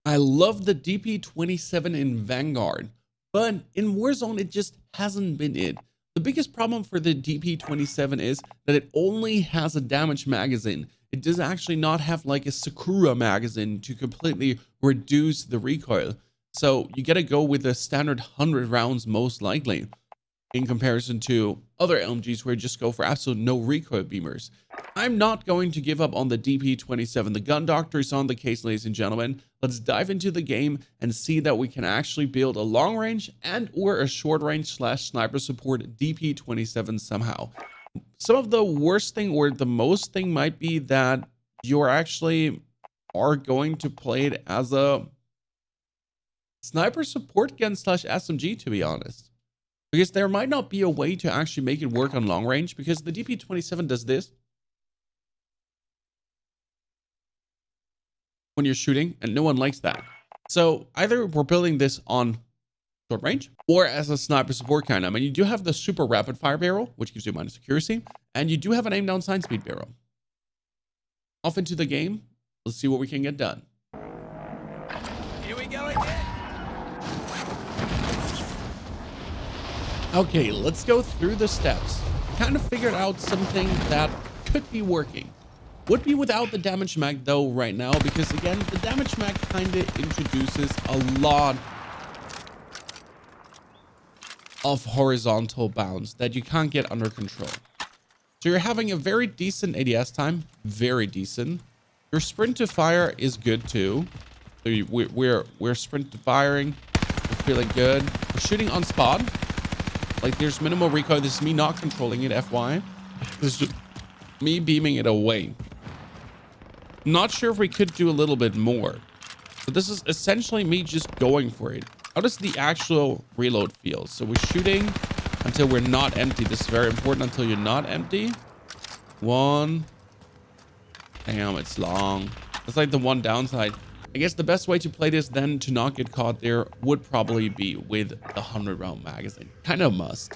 I love the DP27 in Vanguard, but in Warzone, it just hasn't been it. The biggest problem for the DP27 is that it only has a damage magazine. It does actually not have like a Sakura magazine to completely reduce the recoil. So you gotta go with the standard 100 rounds most likely, in comparison to other LMGs where you just go for absolute no recoil beamers. I'm not going to give up on the DP27. The gun doctor is on the case, ladies and gentlemen. Let's dive into the game and see that we can actually build a long range and or a short range / sniper support DP27 somehow. Some of the worst thing or the most thing might be that you're actually are going to play it as a sniper support gun / SMG, to be honest. Because there might not be a way to actually make it work on long range, because the DP27 does this when you're shooting, and no one likes that. So either we're building this on short range or as a sniper support kind. I mean, you do have the super rapid fire barrel, which gives you minus accuracy, and you do have an aim down sign speed barrel. Off into the game. Let's see what we can get done. Here we go again. Okay, let's go through the steps. Kind of figured out something that could be working. Would be without the damage mag though right now, because again, the damage mag kind of introduces a lot of horizontal bounds that you can't get under control. So you're having a very decent ADS time, very decent. Your sprint to fire is good too. So we're sprint to firing, we're feeling good. We're shooting on spot. Like there's minimal recoil. This is me not controlling it, FY. This is just me beaming it away. Not sure if we could do a little bit more. So this is essentially me just going for it. How does the actual reload feel? So we're shooting until we're not empty. This is very important, until you're not empty. One. Damn, it's long. That's like the one downside. I guess the best way to play this then to not get caught there would probably be with the 100 round magazine. Kind of must.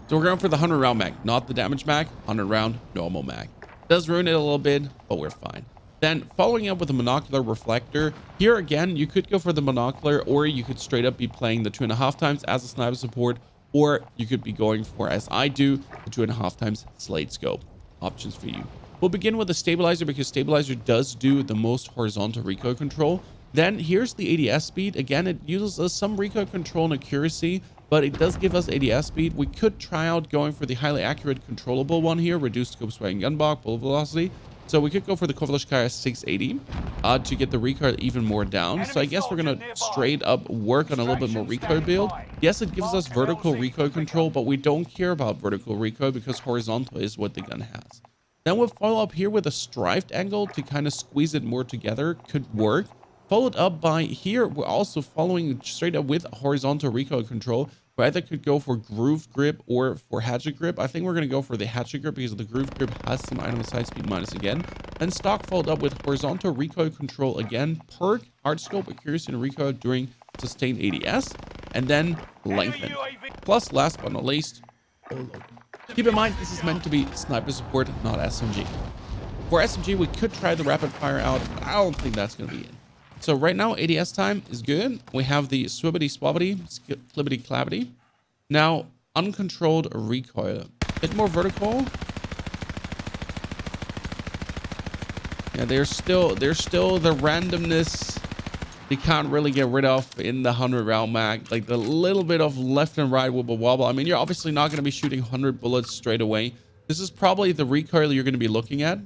So we're going for the 100 round mag, not the damage mag. 100 round normal mag. Does ruin it a little bit, but we're fine. Then following up with a monocular reflector. Here again, you could go for the monocular, or you could straight up be playing the 2.5 times as a sniper support, or you could be going for, as I do, the 2.5 times slate scope. Options for you. We'll begin with the stabilizer, because stabilizer does do the most horizontal recoil control. Then here's the ADS speed. Again, it uses some recoil control and accuracy, but it does give us ADS speed. We could try out going for the highly accurate controllable one here, reduced scope sway and gun block, bullet velocity. So we could go for the Kovalevskaya 680 to get the recoil even more down. So I guess we're going to straight up work on a little bit more recoil build. Yes, it gives us vertical recoil control, but we don't care about vertical recoil because horizontal is what the gun has. Then we'll follow up here with a strifed angle to kind of squeeze it more together. Could work. Followed up by here, we're also following straight up with horizontal recoil control. We either could go for groove grip or for hatchet grip. I think we're going to go for the hatchet grip because the groove grip has some item side speed minus again. Then stock followed up with horizontal recoil control again. Perk, hard scope, accuracy, and recoil during sustained ADS. And then lengthen. Plus, last but not least, keep in mind, this is meant to be sniper support, not SMG. For SMG, we could try the rapid fire out, but I don't think that's going to be it. So right now, ADS time is good. We have the swibbity swabbity, clibbity clabbity. Now, uncontrolled recoil. A bit more vertical. Yeah, there's still the randomness you can't really get rid of in the 100 round mag. Like the little bit of left and right wibble wobble. I mean, you're obviously not going to be shooting 100 bullets straight away. This is probably the recoil you're going to be looking at,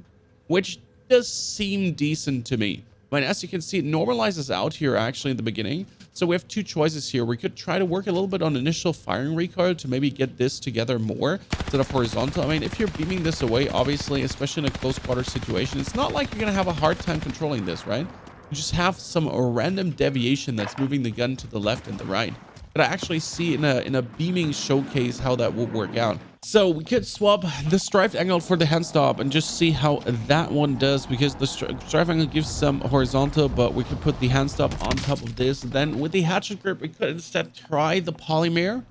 which does seem decent to me. But as you can see, it normalizes out here actually in the beginning. So we have two choices here. We could try to work a little bit on initial firing recoil to maybe get this together more instead of horizontal. I mean, if you're beaming this away, obviously, especially in a close quarter situation, it's not like you're going to have a hard time controlling this, right? You just have some random deviation that's moving the gun to the left and the right. But I actually see in a beaming showcase how that will work out. So we could swap the strifed angle for the hand stop and just see how that one does, because the strife angle gives some horizontal, but we could put the hand stop on top of this. Then with the hatchet grip, we could instead try the polymer.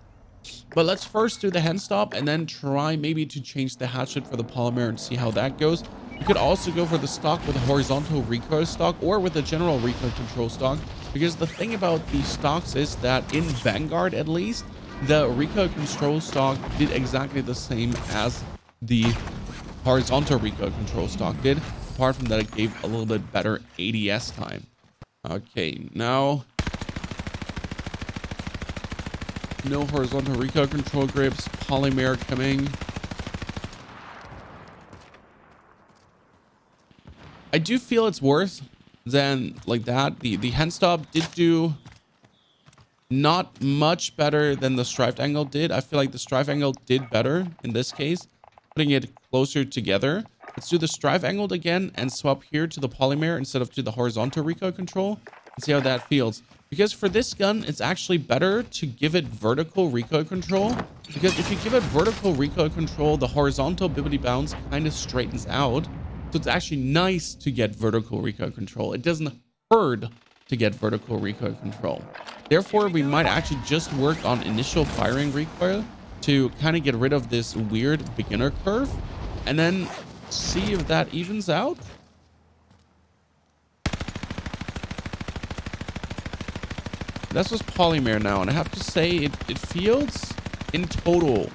But let's first do the hand stop and then try maybe to change the hatchet for the polymer and see how that goes. You could also go for the stock with a horizontal recoil stock or with a general recoil control stock. Because the thing about these stocks is that in Vanguard, at least, the recoil control stock did exactly the same as the horizontal recoil control stock did. Apart from that, it gave a little bit better ADS time. Okay, now no horizontal recoil control grips, polymer coming. I do feel it's worse than like that. The hand stop did do not much better than the striped angle did. I feel like the striped angle did better in this case, putting it closer together. Let's do the stripe angled again and swap here to the polymer instead of to the horizontal recoil control and see how that feels. Because for this gun, it's actually better to give it vertical recoil control, because if you give it vertical recoil control, the horizontal bibbity bounce kind of straightens out. So it's actually nice to get vertical recoil control. It doesn't hurt to get vertical recoil control. Therefore, we might actually just work on initial firing recoil to kind of get rid of this weird beginner curve and then see if that evens out. That's just polymer now, and I have to say it feels in total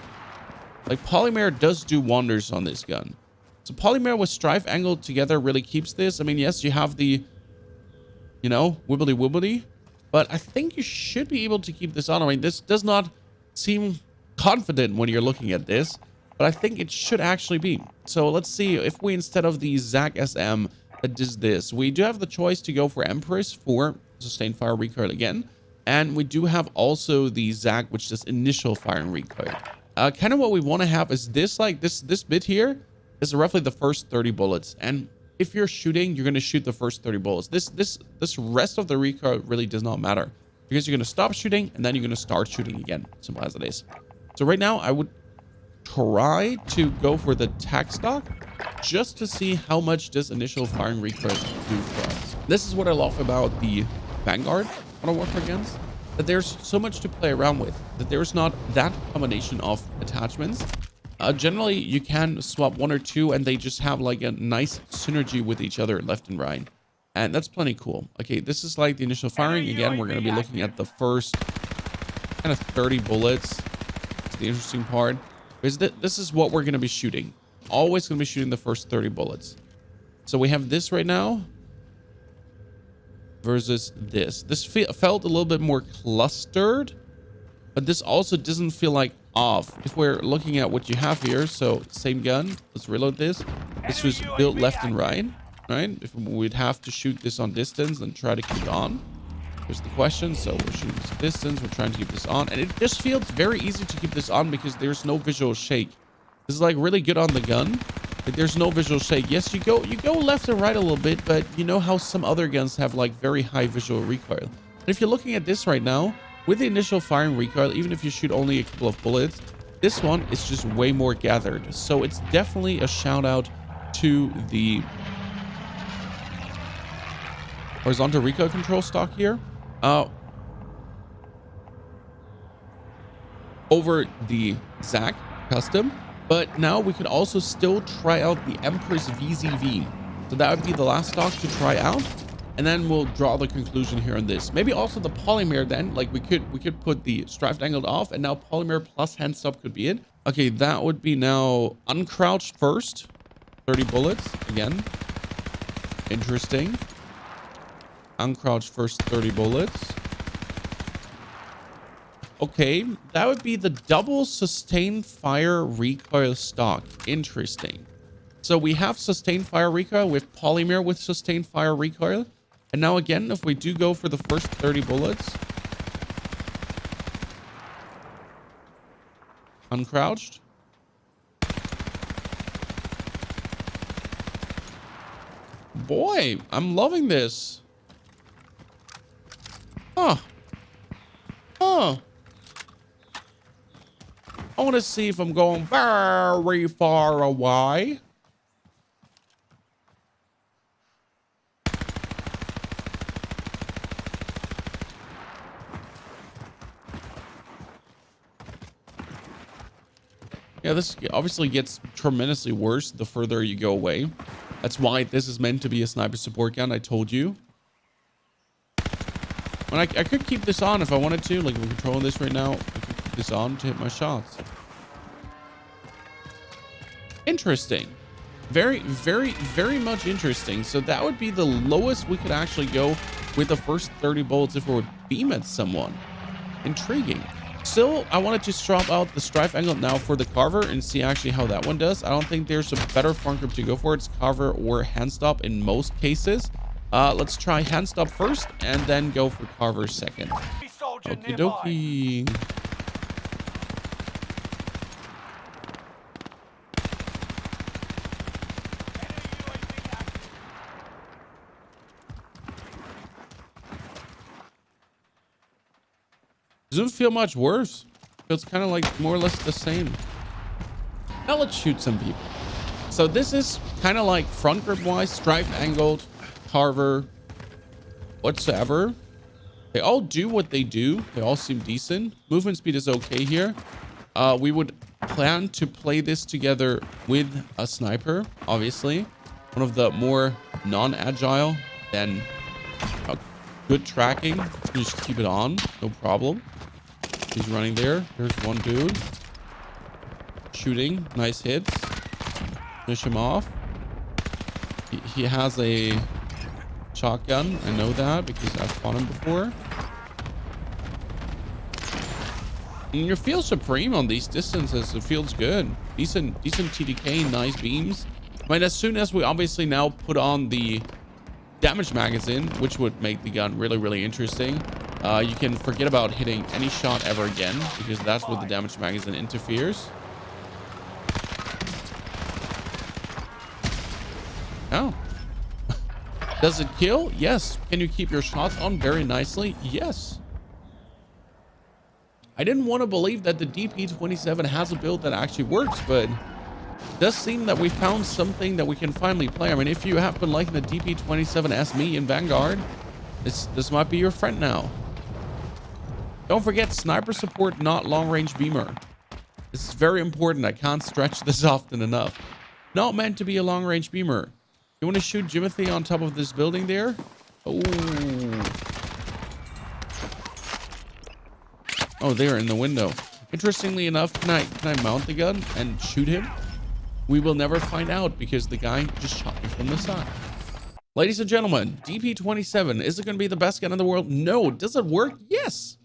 like polymer does do wonders on this gun. So polymer with stripe angled together really keeps this. I mean, yes, you have the, you know, wibbly wibbly, but I think you should be able to keep this on. I mean, this does not seem confident when you're looking at this, but I think it should actually be. So let's see if we, instead of the Zac SM that does this, we do have the choice to go for Empress for sustained fire recoil again. And we do have also the Zac, which does initial firing recoil. Kind of what we want to have is this, like this bit here is roughly the first 30 bullets. And if you're shooting, you're going to shoot the first 30 bullets. This rest of the recoil really does not matter, because you're going to stop shooting and then you're going to start shooting again. Simple as it is. So right now I would try to go for the tac stock just to see how much this initial firing recoil do for us. This is what I love about the Vanguard Modern Warfare guns, that there's so much to play around with, that there's not that combination of attachments. Generally, you can swap one or two and they just have like a nice synergy with each other left and right. And that's plenty cool. Okay, this is like the initial firing. Again, we're going to be looking at the first kind of 30 bullets. It's the interesting part. Is that this is what we're going to be shooting. Always going to be shooting the first 30 bullets. So we have this right now versus this. This felt a little bit more clustered, but this also doesn't feel like off. If we're looking at what you have here, so same gun, let's reload this. This was built left and right, right? If we'd have to shoot this on distance and try to keep it on. Here's the question. So we're shooting this distance, we're trying to keep this on, and it just feels very easy to keep this on because there's no visual shake. This is like really good on the gun. Like, there's no visual shake. Yes, you go left and right a little bit, but you know how some other guns have like very high visual recoil. And if you're looking at this right now, with the initial firing recoil, even if you shoot only a couple of bullets, this one is just way more gathered. So it's definitely a shout out to the horizontal recoil control stock here. Over the Zac custom. But now we could also still try out the Empress VZV. So that would be the last stock to try out. And then we'll draw the conclusion here on this. Maybe also the polymer then. Like we could put the striped angled off, and now polymer plus hand stop could be it. Okay, that would be now uncrouched first. 30 bullets again. Interesting. Uncrouched first 30 bullets. Okay, that would be the double sustained fire recoil stock. Interesting. So we have sustained fire recoil with polymer with sustained fire recoil. And now again, if we do go for the first 30 bullets. Uncrouched. Boy, I'm loving this. Huh. Huh. I want to see if I'm going very far away. Yeah, this obviously gets tremendously worse the further you go away. That's why this is meant to be a sniper support gun, I told you. When I could keep this on if I wanted to. Like, we're controlling this right now. I could keep this on to hit my shots. Interesting. Very, very, very much interesting. So that would be the lowest we could actually go with the first 30 bullets if we would beam at someone. Intriguing. Still, I want to just swap out the strife angle now for the carver and see actually how that one does. I don't think there's a better front grip to go for. It's carver or hand stop in most cases. Let's try hand stop first and then go for carver second. Okie dokie. Doesn't feel much worse. Feels kind of like more or less the same. Now let's shoot some people. So this is kind of like front grip wise, strife angled, carver, whatsoever. They all do what they do. They all seem decent. Movement speed is okay here. We would plan to play this together with a sniper, obviously. One of the more non-agile than good tracking. Just keep it on, no problem. He's running there. There's one dude. Shooting. Nice hits. Finish him off. He has a shotgun. I know that because I've fought him before. And you feel supreme on these distances. It feels good. Decent TDK. Nice beams. I mean, as soon as we obviously now put on the damage magazine, which would make the gun really, really interesting. You can forget about hitting any shot ever again because that's where the damage magazine interferes. Oh. Does it kill? Yes. Can you keep your shots on very nicely? Yes. I didn't want to believe that the DP27 has a build that actually works, but it does seem that we found something that we can finally play. I mean, if you have been liking the DP27 as me in Vanguard, this might be your friend now. Don't forget, sniper support, not long-range beamer. This is very important. I can't stretch this often enough. Not meant to be a long-range beamer. You want to shoot Jimothy on top of this building there? Oh. Oh, there in the window. Interestingly enough, can I mount the gun and shoot him? We will never find out because the guy just shot me from the side. Ladies and gentlemen, DP27, is it going to be the best gun in the world? No. Does it work? Yes.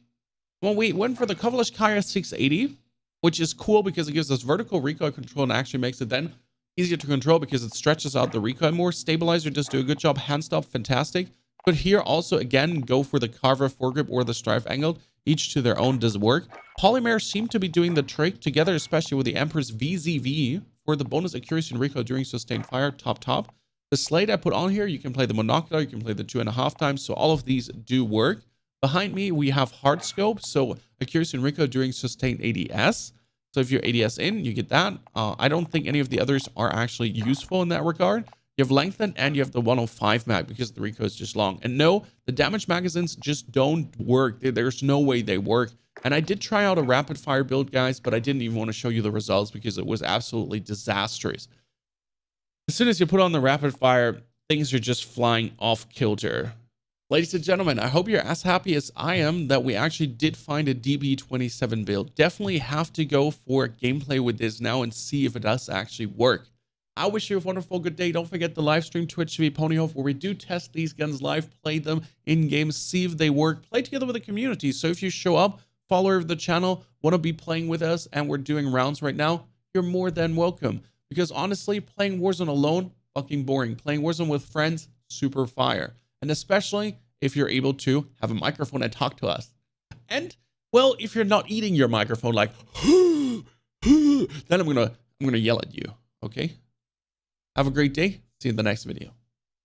Well, we went for the Kaya 680, which is cool because it gives us vertical recoil control and actually makes it then easier to control because it stretches out the recoil more. Stabilizer does do a good job. Hand stop, fantastic. But here also, again, go for the carver foregrip or the strife angled. Each to their own does work. Polymer seem to be doing the trick together, especially with the Emperor's VZV for the bonus accuracy and recoil during sustained fire. Top. The slate I put on here, you can play the monocular, you can play the 2.5 times. So all of these do work. Behind me, we have hard scope. So accuracy and recoil during sustained ADS. So if you're ADS in, you get that. I don't think any of the others are actually useful in that regard. You have lengthen and you have the 105 mag because the recoil is just long. And no, the damage magazines just don't work. There's no way they work. And I did try out a rapid fire build, guys, but I didn't even want to show you the results because it was absolutely disastrous. As soon as you put on the rapid fire, things are just flying off kilter. Ladies and gentlemen, I hope you're as happy as I am that we actually did find a DP27 build. Definitely have to go for gameplay with this now and see if it does actually work. I wish you a wonderful good day. Don't forget the live stream Twitch TV ponyhof where we do test these guns live, play them in games, see if they work, play together with the community. So if you show up, follower of the channel, want to be playing with us, and we're doing rounds right now, you're more than welcome. Because honestly, playing Warzone alone, fucking boring. Playing Warzone with friends, super fire. And especially if you're able to have a microphone and talk to us. And, well, if you're not eating your microphone like, then I'm gonna yell at you, okay? Have a great day. See you in the next video.